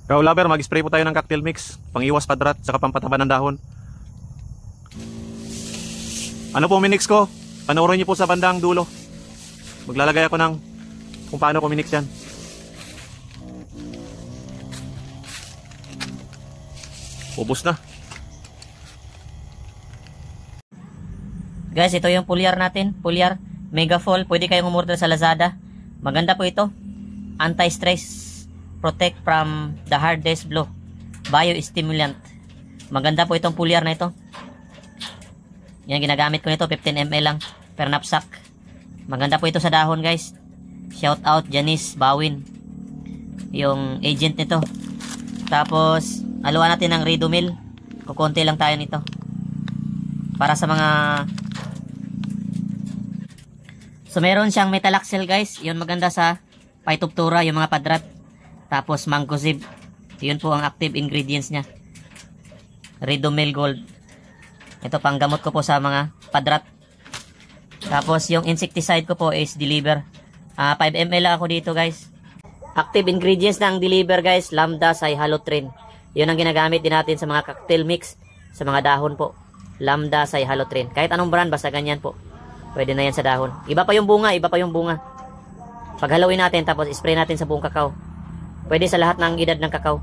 Kaulaber, mag-spray po tayo ng cocktail mix, pang-iwas padrat, saka pampataba ng dahon. Ano po minix ko? Panoorin niyo po sa bandang dulo. Maglalagay ako ng kung paano ko minix yan. Ubus na. Guys, ito yung pulyar natin. Pulyar Megafol. Pwede kayong umorder sa Lazada. Maganda po ito. Anti-stress. Protect from the hardest blow. Biostimulant. Maganda po itong pulyar na ito. Yan, ginagamit ko nito. 15 ml lang per knapsack. Maganda po ito sa dahon, guys. Shout out Janice Bawin, yung agent nito. Tapos haluan natin ng Redomil. Kukunti lang tayo nito para sa mga. So meron siyang metalaxyl, guys. Yun maganda sa phytophthora, yung mga padrat. Tapos mancozeb, yun po ang active ingredients niya. Redomil Gold, ito pang gamot ko po sa mga padrat. Tapos yung insecticide ko po is Deliver. 5 ml ako dito, guys. Active ingredients ng Deliver, guys, Lambda Cyhalothrin. Yun ang ginagamit din natin sa mga cocktail mix, sa mga dahon po. Lambda Cyhalothrin. Kahit anong brand, basta ganyan po. Pwede na yan sa dahon. Iba pa yung bunga, iba pa yung bunga. Pag haluin natin, tapos spray natin sa buong kakao. Pwede sa lahat ng edad ng kakao.